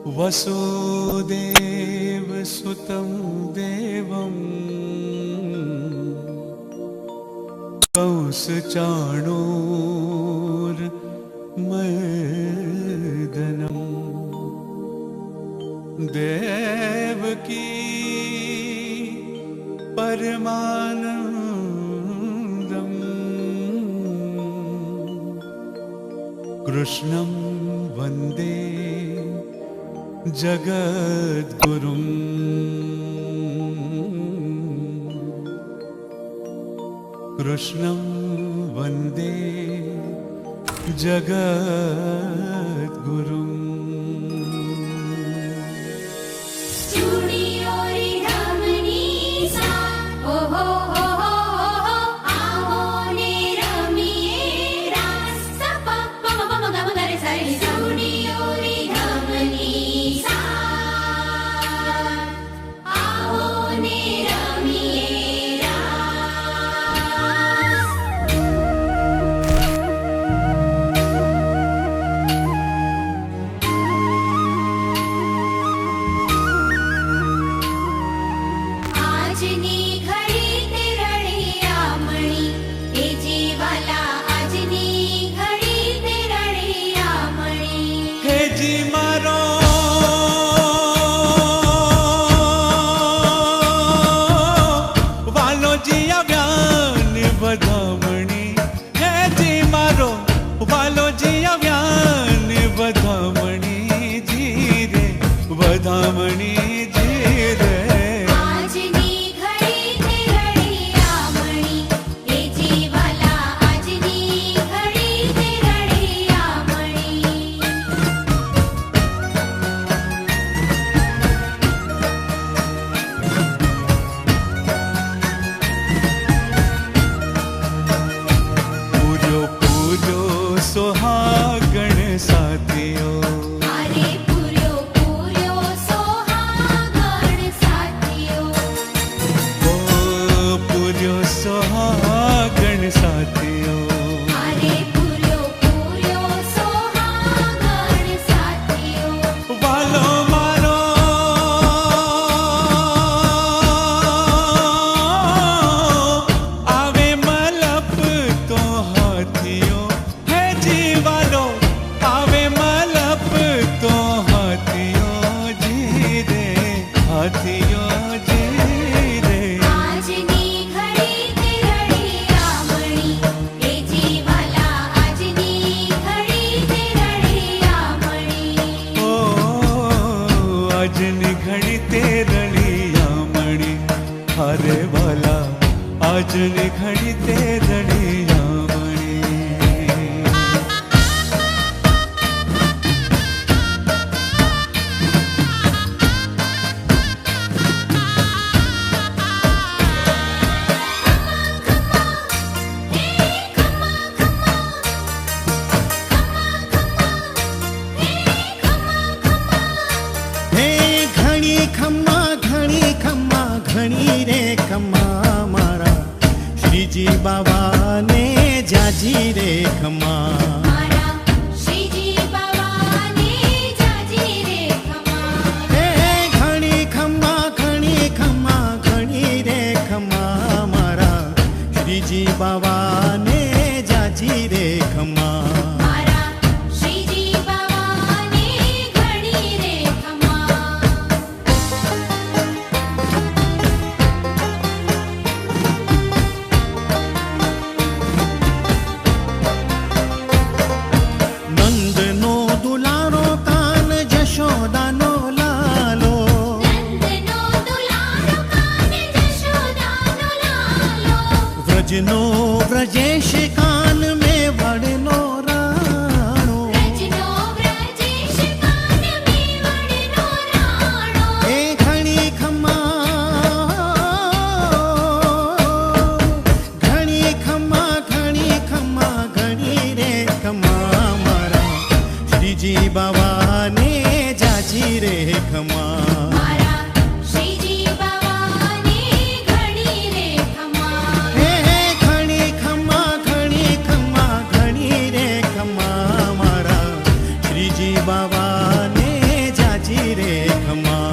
वसुदेवसुतं देवं कंसचाणूरमर्दनं देवकी परमानन्दं कृष्णं वन्दे जगद्गुरुं कृष्णं वन्दे जगद्गुरुम् वधामणी जी रे आजनी घड़ी ते रड़ियामणी हे जीवाला आजनी घड़ी ते रड़ियामणी पूजो पूजो सुहागण साथियो सोहागण साथियों अरे पूर्यो पूर्यो सोहागण साथियों वालो मारो आवे मलप तो हाथियों है जी वालो आवे मलप तो हाथियों जी रे हाथियों जी रे आजनी आजनी घड़ी ते रड़ियामणी हरे वाला आजनी घड़ी ते रड़ियामणी घणी रे खम्मा मारा श्रीजी बाबा ने जाजी रे खम्मा मारा श्रीजी बाबा ने जाजी रे खम्मा हे घणी खम्मा घणी खम्मा घणी रे खम्मा मारा श्रीजी बाबा ने जाजी रे खम्मा मारा श्रीजी बाबा ने घणी रे खम्मा व्रजनो व्रजेश कान में वड़नो राणो व्रजनो व्रजेश कान में वड़नो राणो हे घणी खम्मा घणी खम्मा घणी खम्मा घणी रे खम्मा मारा श्रीजी बाबा ने जाजी रे खम्मा मारा श्रीजी बाबा ने घणी रे खम्मा हे घणी खम्मा घणी खम्मा घणी रे खम्मा मारा श्रीजी बाबा ने जाजी ખમા